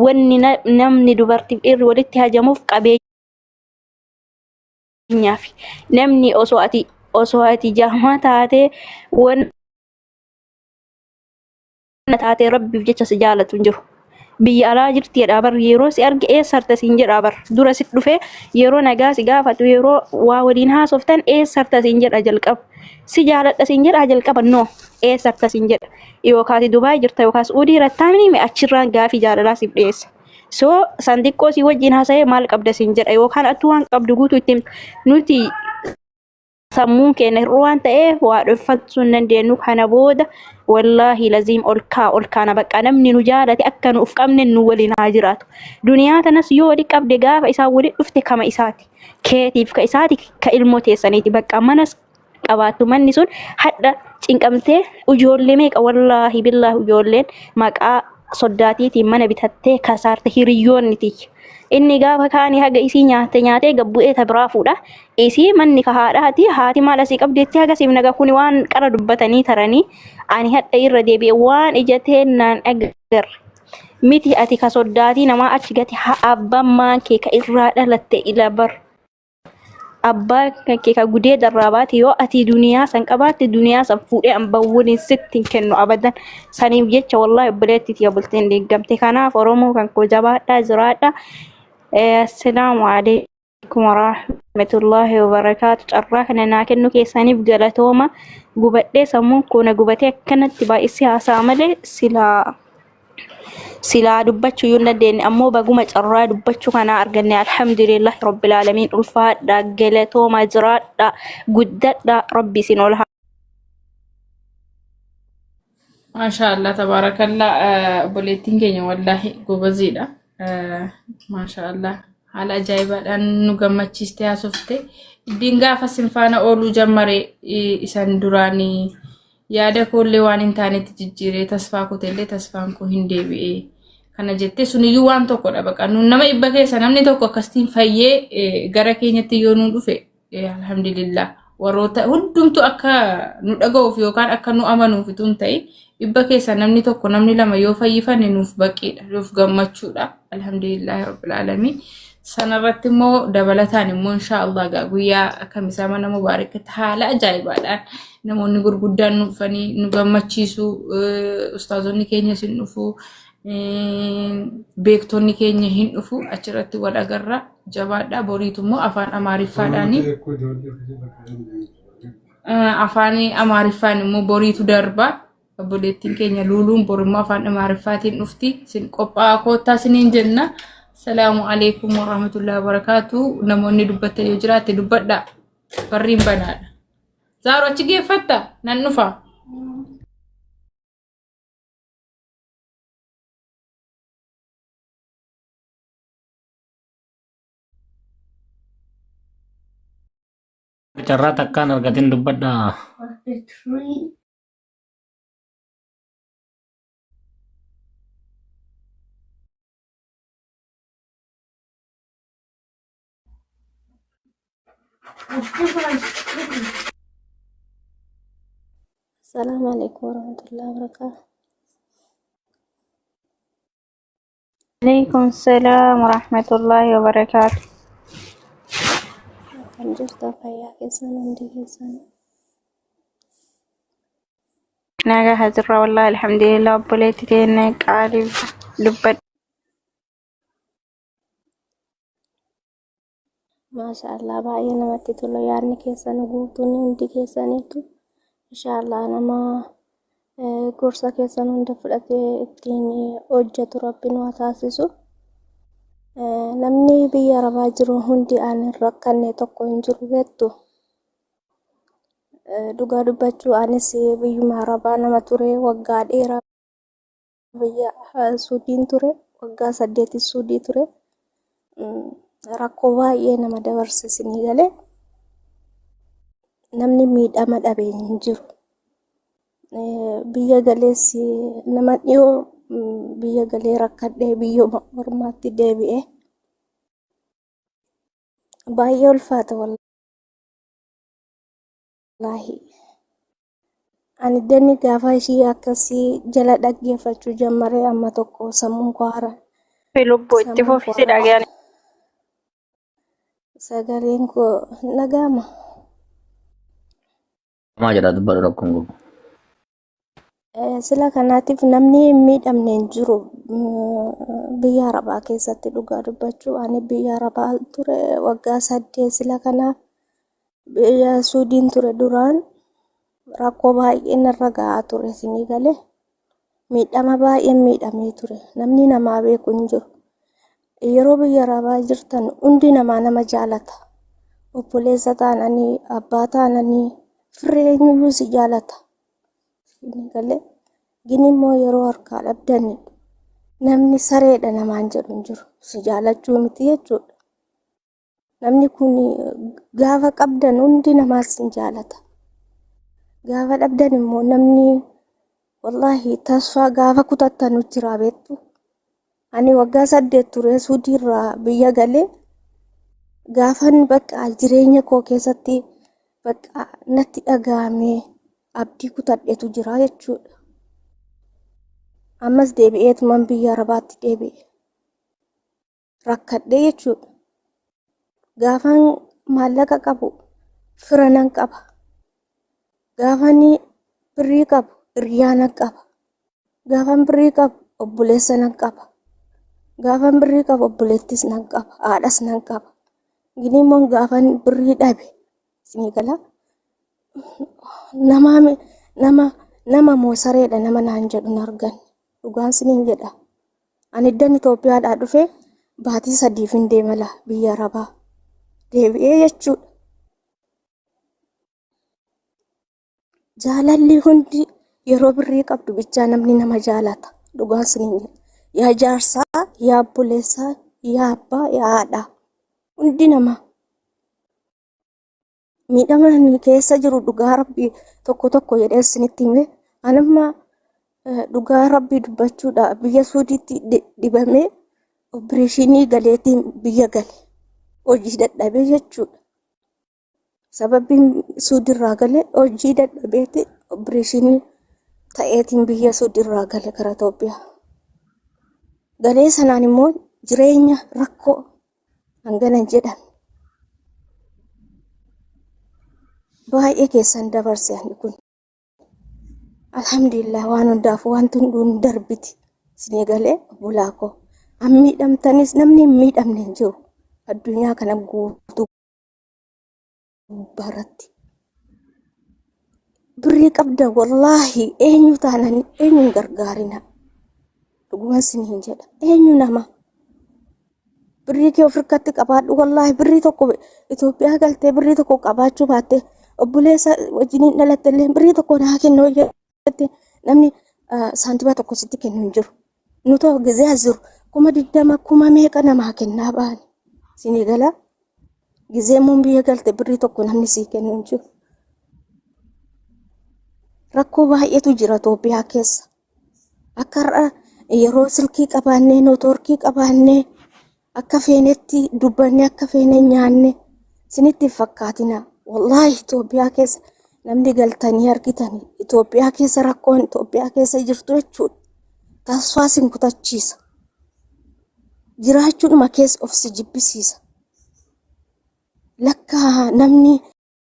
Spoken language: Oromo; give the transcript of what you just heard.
wanni namni dubartiif dhiirri walitti hajamuuf qabeenyaaf. Namni osoo ati jaamaa taatee wanna taatee rabbiif jecha si jaalatu hin jiru. Biyya alaa jirti jedhaa bar yeroo si arge eessarta siin jedhaa bar dura si dhufee yeroo nagaa si gaafatu yeroo waa waliin haasoftan eessarta siin jedha jalqaba. Si jaaladha siin jedha jalqaba noo eessarta siin jedha. Yookaas Dubaay jirta yookaas Uudii rattaamni mee achirraan gaafii jaalalaa siif dhiyeessa. So san xiqqoo si wajjin haasa'ee maal qabda siin jedha yookaan attuu waan qabdu guutuu ittiin nuti sammuun keenya hir'uu waan ta'eef waa dhuunfachuu hin dandeenyu kana booda wallaahi laziim ol kaana bakka namni nu jaalate akka nu uf qabne nu waliin haa jiraatu. Duniyaa tanas yoo wali qabde gaafa isaan wali dhufte kama isaati. Keetiif ka isaati ka ilmoo teessaniiti bakka manas qabaattu manni sun hadda cinqamtee ijoollee meeqa wallaahi billaahi ijoolleen maqaa soddaatiitiin mana bitattee kasaarte hiriyyoonniti. Inni gaafa kaanii haga isii nyaatee gabbu'ee tabiraa fuudha. Isii manni ka haadhaati haati maal asii qabdeetti haga siif naga kuni waan qara dubbatanii taranii ani hadha irra deebi'e waan ijatee naan agarre. Miti ati ka soddaatii namaa achi gati abbaan maan kee ka irraa dhalatte ila bar. Abbaa kee ka gudee darraa baate yoo ati duniyaa san qabaatte duniyaa san fuudhee ambawwuun sitti hin kennu abadan. Saniif jecha wallaahi obboleettiitii bulteen deeggamte. Kanaaf Oromoo kan koo jabaadhaa jiraadhaa. Assalaamu alaikum warahmatullahi wabarakatuh. Carraa kana naa kennu keessaniif galatooma. Gubadhee sammuun koona gubatee akkanatti baay'isee haasa'a malee silaa dubbachuu yoo dandeenye ammoo baguma carraa dubbachuu kana arganne alhamdulillahi rabbil aalamiin ulfaadhaa galatooma jiraadhaa guddadhaa rabbi isin ol Maashaallah tabarakallah obboleettiin keenya wallahi gobaziidha. Maashaallah haala ajaa'ibaadhaan nu gammachiiste haasofte. Iddiin gaafa sinfaana ooluu jammare isan duraanii yaada koollee waan hin taanetti jijjiiree tasfaa kuteellee tasfaan koo hin deebi'ee kana jettee suniyyuu waan tokkodha baqa nama dhibba keessa namni tokko akkasitiin fayyee gara keenyatti yoo nu dhufe alhamdulillah warroota hundumtu akka nu dhaga'uuf yookaan akka nu amanuuf tun ta'e dhibba keessa namni tokko namni lama yoo fayyifanne nuuf baqiidha nuuf gammachuudha alhamdulillah rabbil alamin. Sanarratti immoo dabalataan immoo inshaallah guyyaa kamisaa mana mubaarakatti haala ajaa'ibaadhaan namoonni gurguddaan nu dhufanii nu gammachiisu ustaazonni keenya hin dhufu beektonni keenya hin dhufu achirratti wal agarra jabaadhaa boriitu immoo afaan amaariffaadhaani afaan amaariffaan immoo boriitu darba obboleettiin keenya luuluun borimmoo afaan amaariffaatiin dhufti sin qophaa koottaa siniin jenna. Assalamu alaikum warahmatullahi wabarakatuh. Namoonni dubbatte yoo jiraate dubbadha. Barriin banaadha. Zaaro achi geeffatta nan dhufa. Carraa takkaan argatin dubbadha. Assalamualaikum warahmatullahi wabarakatuh. Waalaikumsalam warahmatullahi wabarakatuh. Kan jirtu fayyaa keessan hundi keessan. Nagaa hajirra wallahi alhamdulillah obboleettii teenya qaaliif dubbadha. Maashaallah baay'ee namatti tola yaadni keessan guutuun hundi keessaniitu inshaallah nama gorsa keessan hunda fudhatee ittiin hojjetu rabbiin waa taasisu. Namni biyya arabaa jiru hundi aan hin rakkanne tokko hin jiru beektu. Dhugaa dubbachuu anis biyyuma arabaa nama ture waggaa dheeraa biyya Suudiin ture waggaa 8 Suudii ture. Rakkoo baay'ee nama dabarsisanii galee namni miidhama dhabee hin jiru. Biyya galeessi nama dhiyoo biyya galee rakkadhee biyyuma ormaatti deebi'ee baay'ee ulfaata wallaahi. Ani danni gaafa ishii akkasii jala dhaggeeffachuu jammaree amma tokko sammuun koo hara. Lubbu itti Sammuun koo fufisi hara. dhaga'an. Sagaleen koo nagama. Maa jedha dubbadhu rakkoon gogu. Sila kanaatiif namni hin miidhamne hin jiru. Biyya Arabaa keessatti dhugaa dubbachuu ani biyya Arabaa ture waggaa 8 sila kanaaf biyya Suudiin ture duraan rakkoo baay'een irra gahaa ture sinii galee miidhama baay'een miidhamee ture namni namaa beeku hin jiru. Yeroo biyya Arabaa jirtan hundi namaa nama jaalata. Obboleessa taananii abbaa taananii fireenyuyyuu si jaalata. Sinii galee gini immoo yeroo harkaa dhabdani namni sareedha namaan jedhu hin jiru. Si jaalachuu miti jechuudha. Namni kun gaafa qabdan hundi namaa sin jaalata. Gaafa dhabdan immoo namni wallahi tasfaa gaafa kutattanu jira beektu. Ani waggaa 8 ture Suudiirraa biyya galee gaafan bakka jireenya koo keessatti bakka natti dhagahame abdii kutadhetu jira jechuudha. Ammas deebi'eetuman biyya Arabaatti deebi'e. Rakkadhee jechuudha. Gaafan maallaqa qabu fira nan qaba. Gaafan birrii qabu hiriyaa nan qaba. Gaafan birrii qabu obboleessa nan qaba. Gaafan birrii qabu obboleettis nan qaba. Haadhas nan qaba. Gini immoo gaafan birrii dhabe sinii gala nama moosareedha nama naan jedhu hin arganne. Dhugaan siniin jedha. Ani iddan Itoophiyaadhaa dhufe baatii 3 hin deemala biyya Arabaa. Deebi'ee jechuudha. Jaalalli hundi yeroo birrii qabdu bichaa namni nama jaalata. Dhugaan siniin jedha. Yaa jaarsaa, yaa obboleessaa, yaa abbaa, yaa haadhaa. Hundi nama. Miidhama inni keessa jiru dhugaa Rabbii tokko jedhee isinitti hime. Anamma dhugaa Rabbii dubbachuudha biyya Suudiitti dibamee opereeshinii galeetiin biyya gale. Hojii dadhabee jechuudha. Sababiin Suudiirraa gale hojii dadhabeeti opereeshinii ta'eetiin biyya Suudiirraa gale gara Itoophiyaa. Galee sanaan immoo jireenya rakkoo hangana jedhan. Baay'ee keessan dabarse ani kun. Alhamdulillah waan hundaaf wanti hunduun darbiti. Sinii galee bulaa koo. An miidhamtanis namni hin miidhamne hin jiru. Addunyaa kana guutuu baratti. Birrii qabda wallaahi eenyu taanani eenyu hin gargaarina. Dhuguman siniin jedha. Eenyu nama. Birrii kee ofirratti qabaadhu wallaahi birrii tokko Itoophiyaa galtee birrii tokko qabaachuu baatte obboleessa wajjiniin dhalatte illee birrii tokko naa kennu jette namni saantiba tokko sitti kennu hin jiru. Nutoo gizee as jiru 20 kuma meeqa namaa kennaa baani. Sinii gala gizee mun biyya galte birrii tokko namni sii kennu hin jiru. Rakkoo baay'eetu jira Itoophiyaa keessa. Akka yeroo silkii qabaannee nootorkii qabaannee akka feenetti dubbanne akka feene nyaanne sinitti fakkaatina. Wallahi Itoophiyaa keessa namni galtanii argitanii Itoophiyaa keessa rakkoon Itoophiyaa keessa jirtu jechuudha. Tasfaa sin kutachiisa. Jiraachuudhuma keessa of si jibbisiisa. Lakka namni